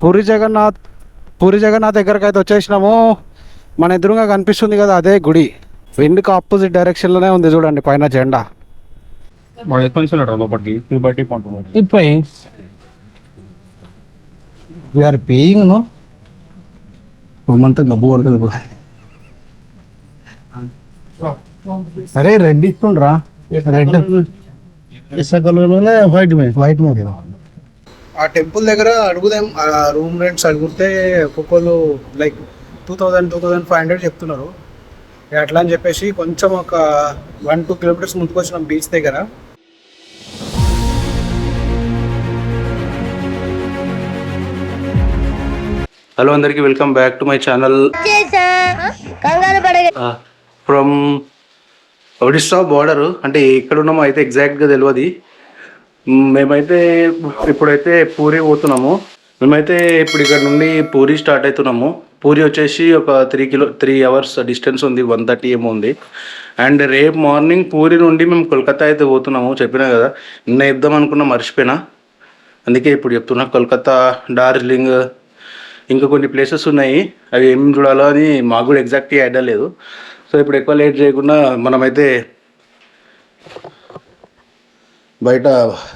పూరి జగన్నాథ్ దగ్గరకు అయితే వచ్చేసినాము. మన ఎదురుగా కనిపిస్తుంది కదా అదే గుడి. విండ్కి ఆపోజిట్ డైరెక్షన్లోనే ఉంది చూడండి పైన జెండా. వీఆర్ పేయింగ్ నో డబ్బు పడుతుంది. అరే రెడ్ ఇస్తుండ్రా, రెడ్ వైట్ మీద. ఆ టెంపుల్ దగ్గర అడుగుదాం, రూమ్ రెంట్స్ అడిగితే ఒక్కొక్కరు లైక్ 2,000-2,500 చెప్తున్నారు. అట్లా అని చెప్పేసి కొంచెం ఒక 1-2 కిలోమీటర్స్ ముందుకు వచ్చినాం బీచ్ దగ్గర. హలో అందరికీ, welcome back to my channel from Odisha border. అంటే ఎక్కడ ఉన్నామో అయితే ఎగ్జాక్ట్గా తెలియదు. మేమైతే ఇప్పుడైతే పూరి పోతున్నాము. మేమైతే ఇప్పుడు ఇక్కడ నుండి పూరి స్టార్ట్ అవుతున్నాము. పూరి వచ్చేసి ఒక 3 అవర్స్ డిస్టెన్స్ ఉంది, 130 ఏమో ఉంది. అండ్ రేపు మార్నింగ్ పూరి నుండి మేము కోల్కతా అయితే పోతున్నాము. చెప్పినా కదా, నిన్న చెప్దాం అనుకున్నా, మర్చిపోయినా. అందుకే ఇప్పుడు చెప్తున్నా. కోల్కతా, డార్జిలింగ్, ఇంకా కొన్ని ప్లేసెస్ ఉన్నాయి. అవి ఏం చూడాలో అని మాకు కూడా ఎగ్జాక్ట్గా ఐడియా లేదు. సో ఇప్పుడు ఎక్కువ లేట్ చేయకుండా మనమైతే బయట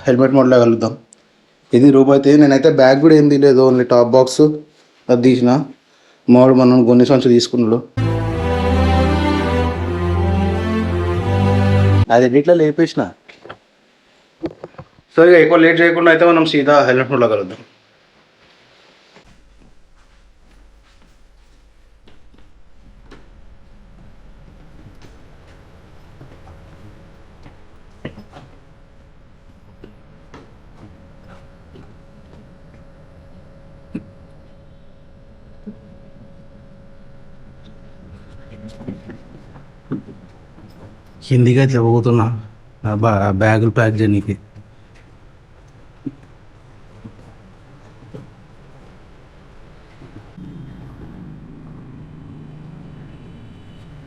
హెల్మెట్ మోడ్లో కలుద్దాం. ఇది రూమ్ అయితే. నేనైతే బ్యాగ్ కూడా ఏం తీయలేదు, ఓన్లీ టాప్ బాక్స్ అది తీసిన. మాడు మనం కొన్ని సంవత్సరాలు తీసుకున్నాడు, అది ఎన్నిట్లో లేపేసిన. సో ఇక ఎక్కువ లేట్ చేయకుండా అయితే మనం సీదా హెల్మెట్ మోడ్లో కలుద్దాం. హిందీగా చదువుతున్నా బ్యాగులు ప్యాక్ చేయడానికి.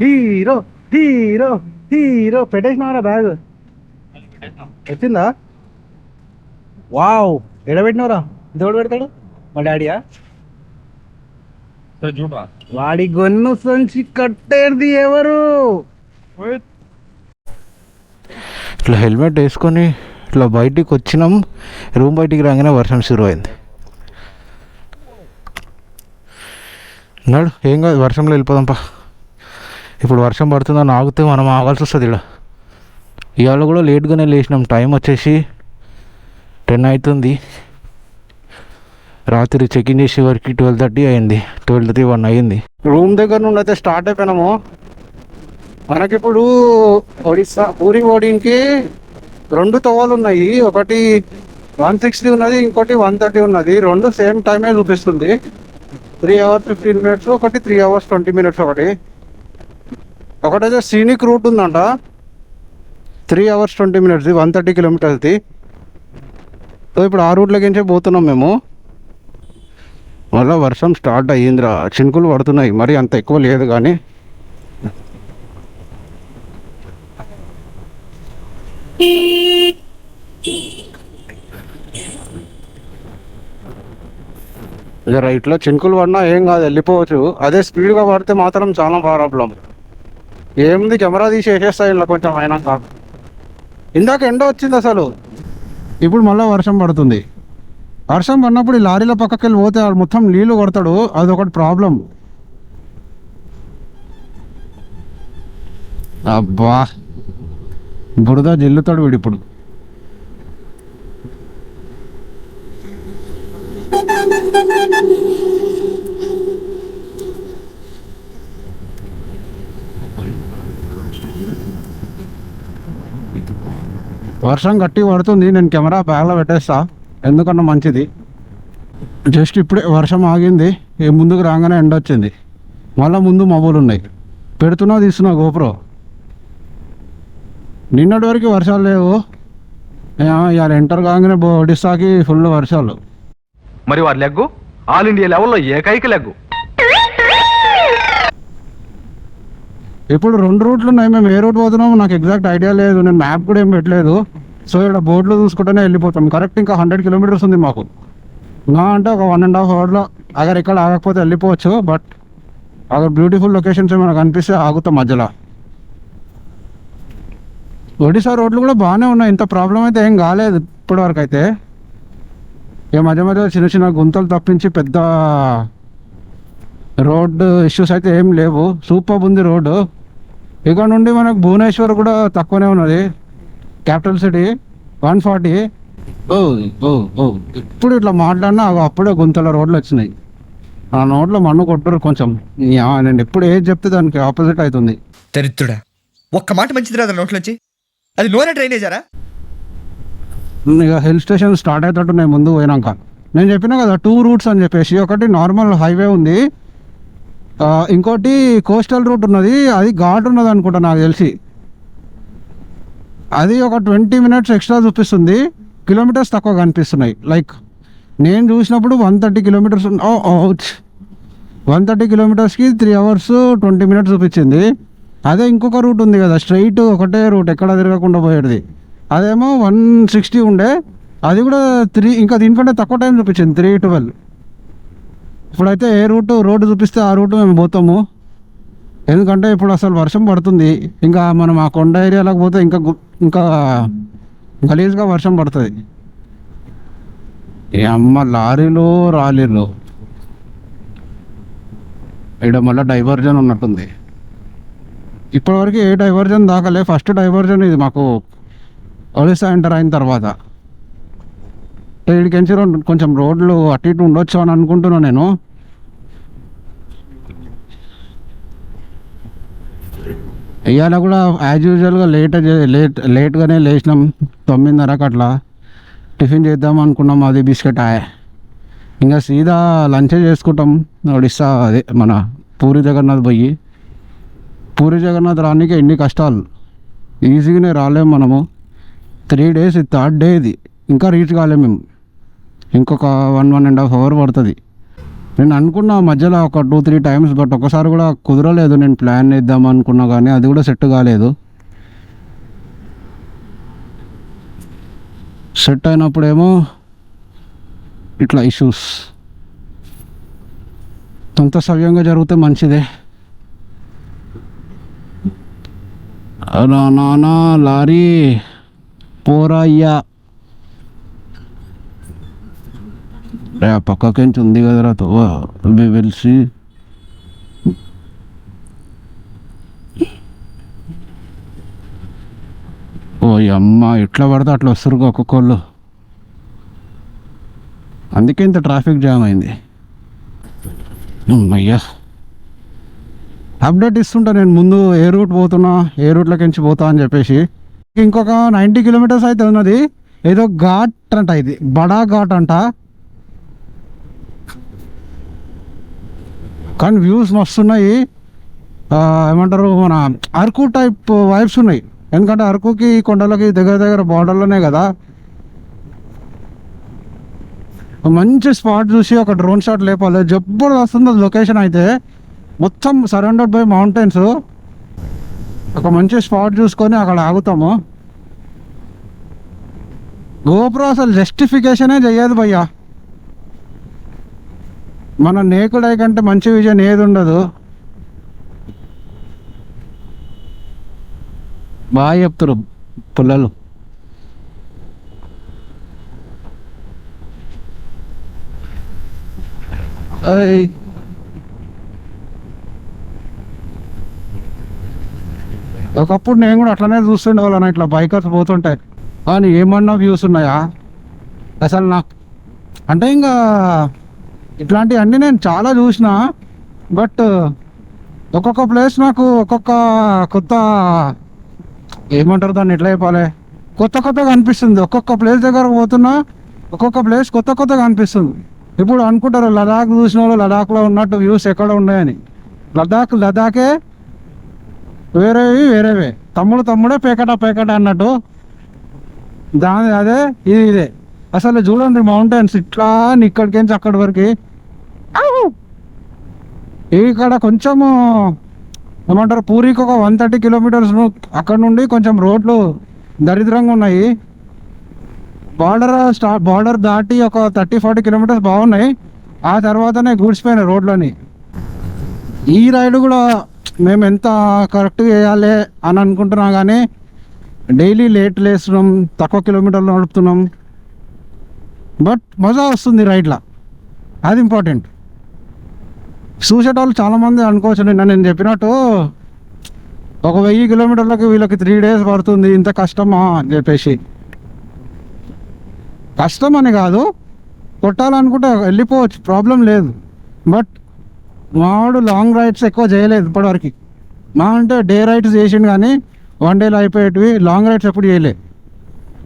హీరో హీరో హీరో పెట్టేసినారా బ్యాగ్? వచ్చిందా? వావ్, ఎడబెట్టినవరా? దేవుడు పెడతాడు మా డాడీయా? వాడి గొన్ను సంచి కట్టేది ఎవరు? ఇట్లా హెల్మెట్ వేసుకొని ఇట్లా బయటికి వచ్చినాం. రూమ్ బయటికి రాగానే వర్షం షురు అయింది. నాడు ఏం కాదు, వర్షంలో వెళ్ళిపోదాంపా. ఇప్పుడు వర్షం పడుతుందని ఆగితే మనం ఆగాల్సి వస్తుంది. ఇవాళ కూడా లేట్గానే లేచినాం. టైం వచ్చేసి 10 అవుతుంది. రాత్రి చెక్-ఇన్ చేసే వరకు 12:30 అయింది. 12:30-1 అయింది. రూమ్ దగ్గర నుండి అయితే స్టార్ట్ అయిపోయినాము. మనకిప్పుడు ఒడిస్సా పూరి ఓడింగ్కి 2 తోవలు ఉన్నాయి. ఒకటి 160 ఉన్నది, ఇంకోటి 130 ఉన్నది. 2 సేమ్ టైమే చూపిస్తుంది. 3 hours 15 minutes, ఒకటి 3 hours 20 minutes. ఒకటైతే సీనిక్ రూట్ ఉందంట, 3 hours 20 minutes, 130 kilometers. సో ఇప్పుడు ఆ రూట్లోకించే పోతున్నాం మేము. మళ్ళీ వర్షం స్టార్ట్ అయ్యిందిరా, చినుకులు పడుతున్నాయి. మరి అంత ఎక్కువ లేదు కానీ. ఇక రైట్లో చినుకులు పడినా ఏం కాదు, వెళ్ళిపోవచ్చు. అదే స్పీడ్గా పడితే మాత్రం చాలా ప్రాబ్లం. ఏముంది, కెమెరా తీసి వేసేస్తాయి ఇలా కొంచెం అయినాక. ఇందాక ఎండ వచ్చింది అసలు, ఇప్పుడు మళ్ళీ వర్షం పడుతుంది. వర్షం పడినప్పుడు ఈ లారీల పక్కకి వెళ్ళి పోతే మొత్తం నీళ్లు కొడతాడు, అదొకటి ప్రాబ్లం. అబ్బా, బురద జల్లుతాడు వీడు ఇప్పుడు. వర్షం గట్టి పడుతుంది. నేను కెమెరా బ్యాగ్లో పెట్టేస్తా, ఎందుకన్నా మంచిది. జస్ట్ ఇప్పుడే వర్షం ఆగింది, ముందుకు రాగానే ఎండ వచ్చింది. మళ్ళీ ముందు మబ్బులు ఉన్నాయి. పెడుతున్నా తీస్తున్నా గోప్రో. నిన్నటి వరకు వర్షాలు లేవు, ఇవాళ ఎంటర్ కాగానే ఒడిస్సాకి ఫుల్ వర్షాలు. మరి వారి లెగ్గు ఆల్ ఇండియా లెవెల్లో ఏకైక లెగ్గు. ఇప్పుడు 2 రూట్లు ఉన్నాయి. మేము ఏ రూట్ పోతున్నామో నాకు ఎగ్జాక్ట్ ఐడియా లేదు. నేను మ్యాప్ కూడా ఏం పెట్టలేదు. సో ఇక్కడ బోర్డులో చూసుకుంటూనే వెళ్ళిపోతాం. కరెక్ట్ ఇంకా 100 kilometers ఉంది మాకు. నా అంటే ఒక 1.5 అవర్లో అగర్ ఇక్కడ ఆగకపోతే వెళ్ళిపోవచ్చు. బట్ అక్కడ బ్యూటిఫుల్ లొకేషన్స్ ఏమైనా కనిపిస్తే ఆగుతాం మధ్యలో. ఒడిశా రోడ్లు కూడా బాగానే ఉన్నాయి, ఇంత ప్రాబ్లం అయితే ఏం కాలేదు ఇప్పటివరకు అయితే. ఇక మధ్య మధ్య చిన్న చిన్న గుంతలు తప్పించి పెద్ద రోడ్డు ఇష్యూస్ అయితే ఏం లేవు. సూపర్ ఉంది రోడ్డు. ఇక్కడ నుండి మనకు భువనేశ్వర్ కూడా తక్కువనే ఉన్నది, క్యాపిటల్ సిటీ 140. ఓ ఓ ఓ ఇప్పుడు ఇట్లా మాట్లాడినా అప్పుడే గుంతల రోడ్లు వచ్చినాయి. ఆ నోట్లో మన్ను కొట్టరు కొంచెం. నేను ఎప్పుడు ఏది చెప్తే దానికి ఆపోజిట్ అవుతుంది. దరిద్రుడా, ఒక్క మాట మంచిది రాదు నోట్లోంచి. అది నూనె డ్రైనేజారా? ఇక హిల్ స్టేషన్ స్టార్ట్ అవుతుంటున్నాయి ముందు పోయినాక. నేను చెప్పినా కదా 2 రూట్స్ అని చెప్పేసి. ఒకటి నార్మల్ హైవే ఉంది, ఇంకోటి కోస్టల్ రూట్ ఉన్నది. అది ఘాట్ ఉన్నది అనుకుంటా నాకు తెలిసి. అది ఒక 20 minutes ఎక్స్ట్రా చూపిస్తుంది, కిలోమీటర్స్ తక్కువ కనిపిస్తున్నాయి. లైక్ నేను చూసినప్పుడు 130 కిలోమీటర్స్ 130 కిలోమీటర్స్కి 3 hours 20 minutes చూపించింది. అదే ఇంకొక రూట్ ఉంది కదా స్ట్రైట్, ఒకటే రూట్ ఎక్కడ తిరగకుండా పోయేది, అదేమో 160 ఉండే. అది కూడా 3, ఇంకా దీనికంటే తక్కువ టైం చూపించింది 3:12. ఇప్పుడైతే ఏ రోడ్డు చూపిస్తే ఆ రూట్ మేము పోతాము. ఎందుకంటే ఇప్పుడు అసలు వర్షం పడుతుంది. ఇంకా మనం ఆ కొండ ఏరియాలోకి పోతే ఇంకా గలీజ్గా వర్షం పడుతుంది. ఏ అమ్మ లారీలు రాలీలు. ఇక్కడ మళ్ళీ డైవర్జన్ ఉన్నట్టుంది. ఇప్పటివరకు ఏ డైవర్జన్ దాకలే, ఫస్ట్ డైవర్జన్ ఇది మాకు ఒడిశా ఎంటర్ అయిన తర్వాత. ఇక్కడికి కొంచెం రోడ్లు అటు ఇటు ఉండొచ్చు అని అనుకుంటున్నాను నేను. ఇవాళ కూడా యాజ్ యూజువల్గా లేట్గానే లేచినాం. 9:30కి అట్లా టిఫిన్ చేద్దాం అనుకున్నాం, అది బిస్కెట్ ఇంకా సీదా లంచే చేసుకుంటాం. ఒడిస్సా అదే మన పూరి జగన్నాథ్ పోయి, పూరి జగన్నాథ్ రానికి ఎన్ని కష్టాలు. ఈజీగానే రాలేము మనము. 3 days, ఇది 3rd day. ఇది ఇంకా రీచ్ కాలేము మేము. ఇంకొక 1.5 hours పడుతుంది. నేను అనుకున్నా మధ్యలో ఒక 2-3 times, బట్ ఒకసారి కూడా కుదరలేదు. నేను ప్లాన్ చేద్దాం అనుకున్నా కానీ అది కూడా సెట్ కాలేదు. సెట్ అయినప్పుడేమో ఇట్లా ఇష్యూస్. అంత సవ్యంగా జరిగితే మంచిదే. నానా లారీ పోరా అయ్యా. పక్కకించి ఉంది కదరా వెలిసి. ఓ అమ్మ, ఎట్లా పడితే అట్లా వస్తారు ఒక్కొక్కళ్ళు. అందుకే ఇంత ట్రాఫిక్ జామ్ అయింది. అయ్యా అప్డేట్ ఇస్తుంటా నేను ముందు, ఏ రూట్ పోతున్నా, ఏ రూట్లోకించి పోతా అని చెప్పేసి. ఇంకొక 90 kilometers అయితే ఉన్నది. ఏదో ఘాట్ అంట, ఇది బడా ఘాట్ అంట. కానీ వ్యూస్ మస్తున్నాయి. ఏమంటారు, మన అరకు టైప్ వైబ్స్ ఉన్నాయి. ఎందుకంటే అరకుకి కొండలకి దగ్గర బార్డర్లోనే కదా. మంచి స్పాట్ చూసి ఒక డ్రోన్ షాట్ లేపాలి. జబర్దస్త్ వస్తుంది లొకేషన్ అయితే, మొత్తం సరౌండెడ్ బై మౌంటైన్స్. ఒక మంచి స్పాట్ చూసుకొని అక్కడ ఆగుతాము. గోప్రో అసలు జస్టిఫికేషనే చెయ్యదు భయ్యా. మన నేకుడ్ ఐ కంటే మంచి విజన్ ఏది ఉండదు. బాగా చెప్తారు పిల్లలు. ఒకప్పుడు నేను కూడా అట్లనే చూస్తుండే వాళ్ళని, ఇట్లా బైకర్స్ పోతుంటాయి. కానీ ఏమన్నా వ్యూస్ ఉన్నాయా అసలు నాకు. అంటే ఇంకా ఇట్లాంటివన్నీ నేను చాలా చూసిన, బట్ ఒక్కొక్క ప్లేస్ నాకు ఒక్కొక్క కొత్త, ఏమంటారు దాన్ని, ఎట్లా చెప్పాలి, కొత్తగా అనిపిస్తుంది. ఒక్కొక్క ప్లేస్ దగ్గర పోతున్నా ఒక్కొక్క ప్లేస్ కొత్తగా అనిపిస్తుంది. ఇప్పుడు అనుకుంటారు లదాఖ్ చూసిన వాళ్ళు లదాఖ్లో ఉన్నట్టు వ్యూస్ ఎక్కడ ఉన్నాయని. లదాఖే వేరేవే. తమ్ముడే పేకట అన్నట్టు. దాని అదే ఇదే. అసలు చూడండి మౌంటైన్స్ ఇట్లా ఇక్కడికేంచి అక్కడి వరకు. ఇక్కడ కొంచెము ఏమంటారు, పూరికి ఒక 130 kilometers. అక్కడ నుండి కొంచెం రోడ్లు దరిద్రంగా ఉన్నాయి. బార్డర్ దాటి ఒక 30-40 కిలోమీటర్స్ బాగున్నాయి. ఆ తర్వాతనే గూడ్చిపోయినాయి రోడ్లని. ఈ రైడ్ కూడా మేము ఎంత కరెక్ట్గా వేయాలి అని అనుకుంటున్నాం, కానీ డైలీ లేట్ లేస్తున్నాం, తక్కువ కిలోమీటర్లు నడుపుతున్నాం. బట్ మజా వస్తుంది రైడ్లో, అది ఇంపార్టెంట్. చూసేటోళ్ళు చాలామంది అనుకోవచ్చు నేను చెప్పినట్టు ఒక 1000 కిలోమీటర్లకి వీళ్ళకి 3 days పడుతుంది, ఇంత కష్టమా అని చెప్పేసి. కష్టం అని కాదు, కొట్టాలనుకుంటే వెళ్ళిపోవచ్చు, ప్రాబ్లం లేదు. బట్ మావాడు లాంగ్ రైడ్స్ ఎక్కువ చేయలేదు ఇప్పటివరకు. మా అంటే డే రైడ్స్ చేసిండు, కానీ 1 dayలో అయిపోయేటివి. లాంగ్ రైడ్స్ ఎప్పుడు చేయలేదు.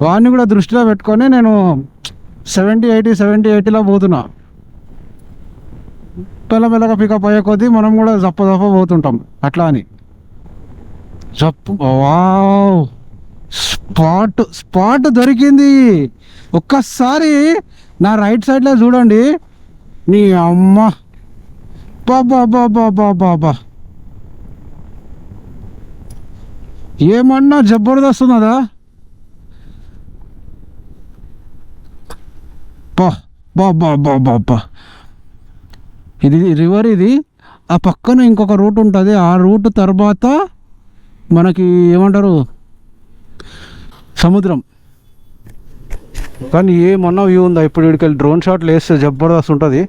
వాడిని కూడా దృష్టిలో పెట్టుకొని నేను 70-80లో పోతున్నా. మెల్లమెల్లగా పికప్ అయ్యే కొద్దీ మనం కూడా జప్ప పోతుంటాం అట్లా అని. వావ్, స్పాట్ దొరికింది. ఒక్కసారి నా రైట్ సైడ్లో చూడండి. నీ అమ్మ, బాబా ఏమన్నా జబర్దస్త్ ఉన్నదా? బాబా ఇది రివర్, ఇది ఆ పక్కన ఇంకొక రూట్ ఉంటుంది. ఆ రూట్ తర్వాత మనకి ఏమంటారు సముద్రం. కానీ ఏమన్నా వ్యూ ఉందా? ఇప్పుడు ఇక్కడికి డ్రోన్ షాట్లు వేస్తే జబర్దస్త్ ఉంటుంది.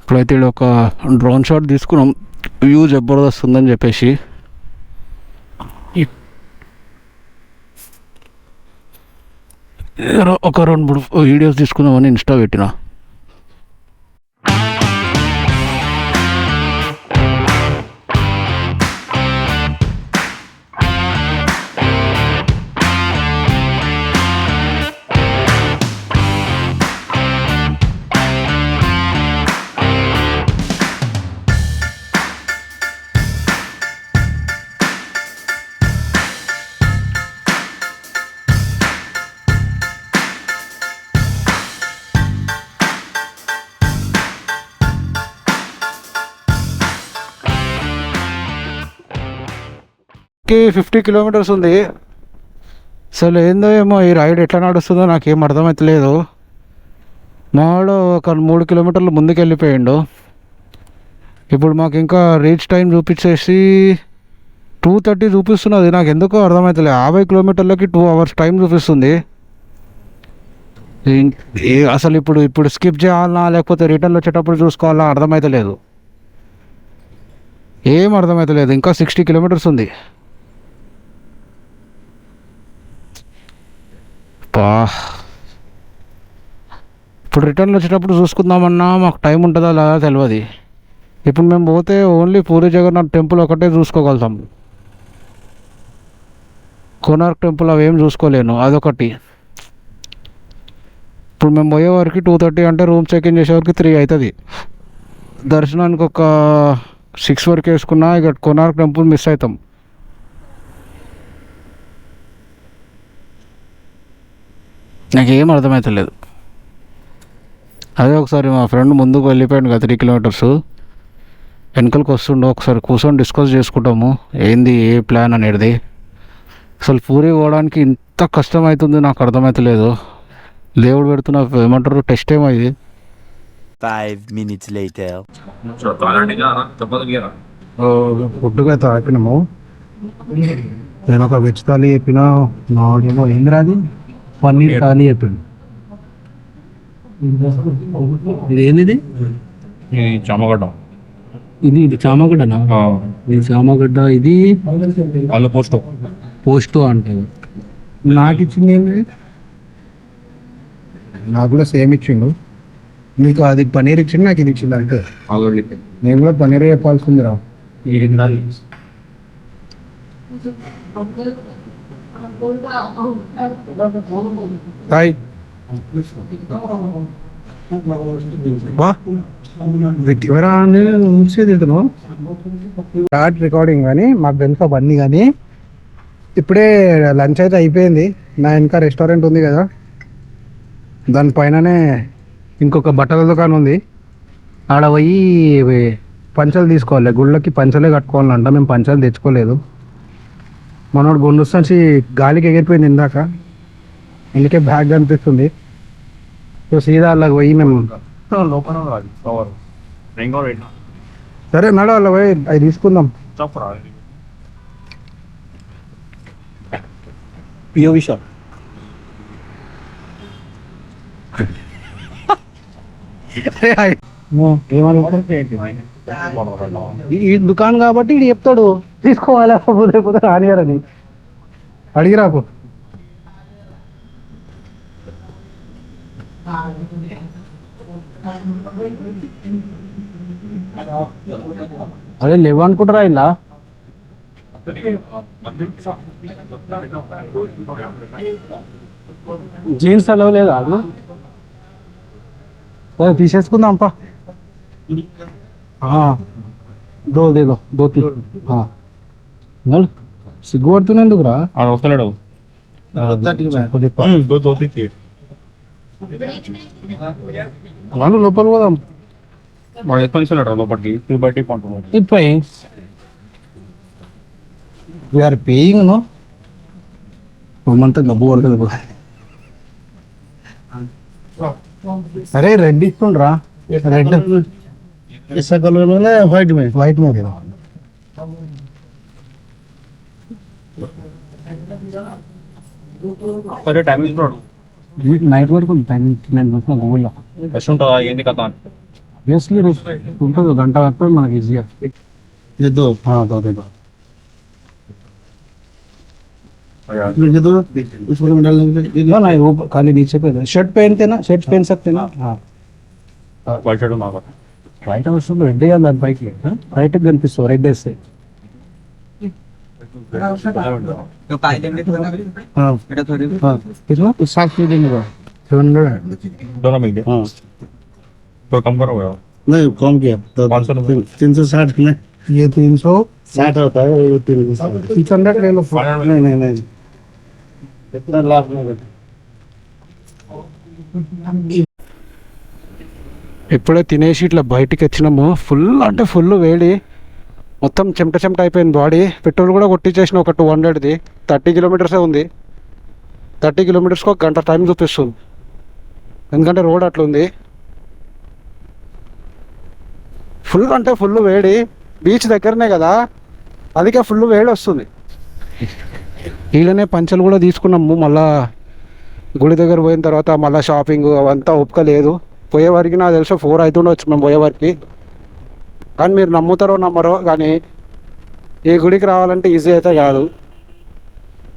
ఇప్పుడైతే ఒక డ్రోన్ షాట్ తీసుకున్నాం, వ్యూ జబర్దస్త్ ఉందని చెప్పేసి. ఒక 2-3 వీడియోస్ తీసుకుందామని ఇన్స్టా పెట్టిన. కి 50 కిలోమీటర్స్ ఉంది. అసలు ఏందో ఏమో ఈ రైడ్ ఎట్లా నడుస్తుందో నాకేం అర్థమవుతలేదు. మావాడు ఒక 3 కిలోమీటర్లు ముందుకు వెళ్ళిపోయిండు. ఇప్పుడు మాకు ఇంకా రీచ్ టైం చూపించేసి 2:30 చూపిస్తున్నది. నాకు ఎందుకో అర్థమవుతలేదు. 50 కిలోమీటర్లకి 2 hours టైం చూపిస్తుంది. అసలు ఇప్పుడు స్కిప్ చేయాలన్నా లేకపోతే రిటర్న్ వచ్చేటప్పుడు చూసుకోవాలా అర్థమవుతలేదు. ఏం అర్థమవుతలేదు. ఇంకా 60 కిలోమీటర్స్ ఉంది. ఇప్పుడు రిటర్న్ వచ్చేటప్పుడు చూసుకుందామన్నా మాకు టైం ఉంటుందా లేదా తెలియదు. ఇప్పుడు మేము పోతే ఓన్లీ పూరి జగన్నాథ్ టెంపుల్ ఒకటే చూసుకోగలుగుతాం. కోనార్క్ టెంపుల్ అవేం చూసుకోలేను, అదొకటి. ఇప్పుడు మేము పోయేవారికి 2:30 అంటే రూమ్ చెక్ ఇన్ చేసేవారికి 3 అవుతుంది. దర్శనానికి ఒక 6 వరకు వేసుకున్నా ఇక కోనార్క్ టెంపుల్ మిస్ అవుతాం. నాకేం అర్థమవుతలేదు. అదే ఒకసారి మా ఫ్రెండ్ ముందుకు వెళ్ళిపోయాడు కదా 3 kilometers, వెనకలకు వస్తుండో ఒకసారి కూర్చొని డిస్కస్ చేసుకుంటాము ఏంది ఏ ప్లాన్ అనేది. అసలు పూరి పోవడానికి ఇంత కష్టం అవుతుంది నాకు అర్థమవుతలేదు. దేవుడు పెడుతున్న ఏమంటారు టెస్ట్ ఏమో ఇది. 5 minutes later. ఫుడ్గా అయితే ఆపినాము. నేను ఒక వెజ్ థాలీ చెప్పిన, నాడేమో ఏంద్రాది పన్నీర్ థాలీ చెప్పిండు. ఇది ఏంది? చామగడ్డ, ఇది చామగడ్డనా? ఇది చామగడ్డ, ఇది అల్లు పోస్టో అంటే. నాకు ఇచ్చింది ఏంటి? నాకు కూడా సేమ్ ఇచ్చిండు. నీకు అది పన్నీర్ ఇచ్చిండు, నాకు ఇది ఇచ్చిండు అంటే. నేను కూడా పన్నీర్ చెప్పాల్సింది రా. హాయ్ స్టార్ట్ రికార్డింగ్ కానీ మాకు తెలుసు అవన్నీ. కానీ ఇప్పుడే లంచ్ అయితే అయిపోయింది. నా వెనక రెస్టారెంట్ ఉంది కదా, దానిపైననే ఇంకొక బట్టల దుకాణం ఉంది. ఆడ పోయి పంచలు తీసుకోవాలి. గుళ్ళకి పంచలే కట్టుకోవాలంట. మేము పంచలు తెచ్చుకోలేదు. మనోడు గుండు నుంచి గాలికి ఎగిరిపోయింది ఇందాక, అందుకే బ్యాగ్ కనిపిస్తుంది. సో సీదా అలా పోయి మేము సరే నడు అలా పోయి అవి తీసుకుందాం. పిఓవి షాప్ ఈ దుకాణం కాబట్టి ఇది చెప్తాడు తీసుకోవాలి, లేకపోతే రానియారని. అడిగిరాకు. అదే లేవు అనుకుంటారా ఇలా? జీన్స్ అలవ్ లేదా? తీసేసుకుందాం పా. దో దేదో దోతి సిగ్గుపడుతున్నందుకురా వస్తలేడు. వాళ్ళు లోపల పోదాం. వాడు ఎత్తుకొని లోపలికి బయటికి పంపుతున్నాడు. ఇప్పుడు వీఆర్ పేయింగ్ నో మంత్ డబ్బు పడుతుంది. అరే రెడ్ ఇస్తుండ్రా. రెడ్ వైట్ మీద వైట్ మీద సరే టైం ఇస్తున్నాడు. నైట్ వరకు నేను గూగుల్లో బెస్ట్ ఉంటుందా ఏంటి కథ? ఆబ్వియస్లీ ఉంటుంది. గంట వరకు మనకి ఈజీగా. खाली नीचे पे शर्ट पहनते ना, शर्ट पहन सकते ना. हाँ వైట్ షర్ట్ మాకు రైట్ అవసరం రెడ్ దాని పైకి రైట్ కనిపిస్తుంది. రెడ్ వేస్తే दोनों मिल गए तो कम करो यार. नहीं कम किया तो 360 में ये 360 होता है, ये 600 ले लो. नहीं नहीं नहीं इतना लाभ नहीं होता. ఇప్పుడే తినేసి ఇట్లా బయటికి వచ్చినాము. ఫుల్ అంటే ఫుల్ వేడి, మొత్తం చెమట చెమట అయిపోయింది బాడీ. పెట్రోల్ కూడా కొట్టించేసిన ఒక 200ది. 30 కిలోమీటర్సే ఉంది. 30 కిలోమీటర్స్కి 1 గంట టైం చూపిస్తుంది, ఎందుకంటే రోడ్ అట్లా ఉంది. ఫుల్ అంటే ఫుల్ వేడి. బీచ్ దగ్గరనే కదా, అందుకే ఫుల్ వేడి వస్తుంది. ఈలోనే పంచలు కూడా తీసుకున్నాము. మళ్ళా గుడి దగ్గర పోయిన తర్వాత మళ్ళీ షాపింగ్ అవంతా ఓపిక లేదు. పోయేవారికి నాకు తెలుసు 4 అవుతుండొచ్చు మేము పోయేవారికి. కానీ మీరు నమ్ముతారో నమ్మరో కానీ ఈ గుడికి రావాలంటే ఈజీ అయితే కాదు.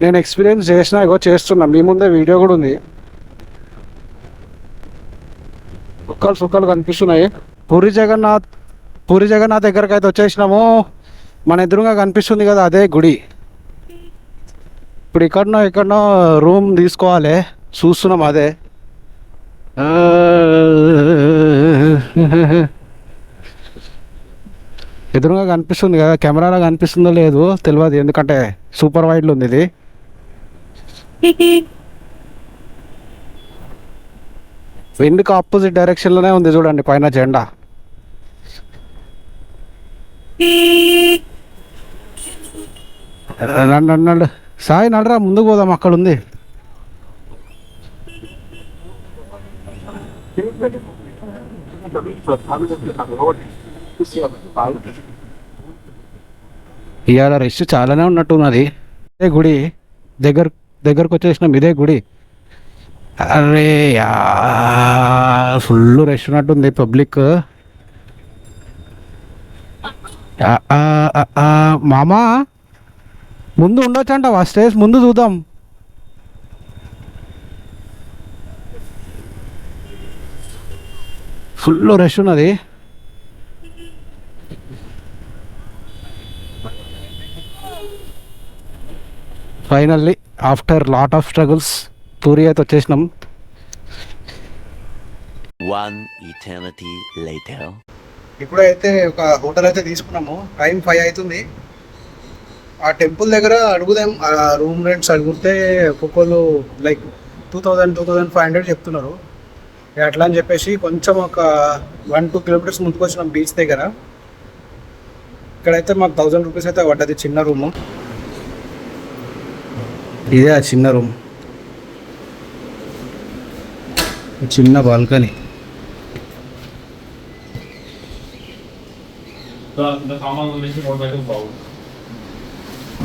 నేను ఎక్స్పీరియన్స్ చేసినా ఇగో చేస్తున్నా, మీ ముందే వీడియో కూడా ఉంది. సుక్కలు కనిపిస్తున్నాయి. పూరి జగన్నాథ్ దగ్గరకు అయితే వచ్చేసినాము. మన ఎదురుగా కనిపిస్తుంది కదా అదే గుడి. ఇప్పుడు ఎక్కడనో రూమ్ తీసుకోవాలి, చూస్తున్నాం అదే. ఎదురుగా కనిపిస్తుంది కదా, కెమెరాలో కనిపిస్తుందో లేదో తెలియదు, ఎందుకంటే సూపర్ వైడ్లో ఉంది ఇది. విండ్కి ఆపోజిట్ డైరెక్షన్లోనే ఉంది చూడండి పైన జెండా. రండి సాయి నడరా ముందుకు పోదాం, అక్కడ ఉంది. ఇవాళ రష్ చాలానే ఉన్నట్టున్నది. ఇదే గుడి దగ్గరకు వచ్చేసినాం. ఇదే గుడి. అరే ఫుల్ రష్ ఉన్నట్టుంది పబ్లిక్. మామా ముందు ఉండొచ్చు అంట, స్టేజ్ ముందు చూద్దాం. ఫుల్ రష్ ఉన్నది. Finally after lot of struggles puri అయితే వచ్చేసినాం. One eternity later. ఇప్పుడైతే ఒక హోటల్ అయితే తీసుకున్నాము. టైం 5 అవుతుంది. ఆ టెంపుల్ దగ్గర అడుగుదాం, ఆ రూమ్ రెంట్స్ అడిగితే ఒక్కొక్కరు లైక్ 2000-2500 చెప్తున్నారు. అట్లా అని చెప్పేసి కొంచెం ఒక 1-2 కిలోమీటర్స్ ముందుకు వచ్చినాం బీచ్ దగ్గర. ఇక్కడైతే మాకు 1000 రూపీస్ అయితే పడ్డది చిన్న రూము. ఇదే ఆ చిన్న రూమ్, చిన్న బాల్కనీ.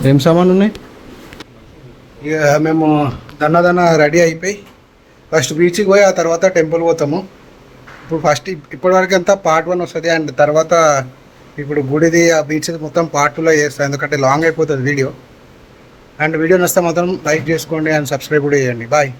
ఏం సామాన్లు ఉన్నాయి? ఇక మేము దన్న రెడీ అయిపోయి ఫస్ట్ బీచ్కి పోయి ఆ తర్వాత టెంపుల్ పోతాము. ఇప్పటివరకు అంతా పార్ట్ 1 వస్తుంది, అండ్ తర్వాత ఇప్పుడు గుడిది ఆ బీచ్ మొత్తం పార్ట్ 2లో చేస్తాను, ఎందుకంటే లాంగ్ అయిపోతుంది వీడియో. అండ్ వీడియో నచ్చితే మాత్రం లైక్ చేసుకోండి అండ్ సబ్స్క్రైబ్ కూడా చేయండి. బాయ్.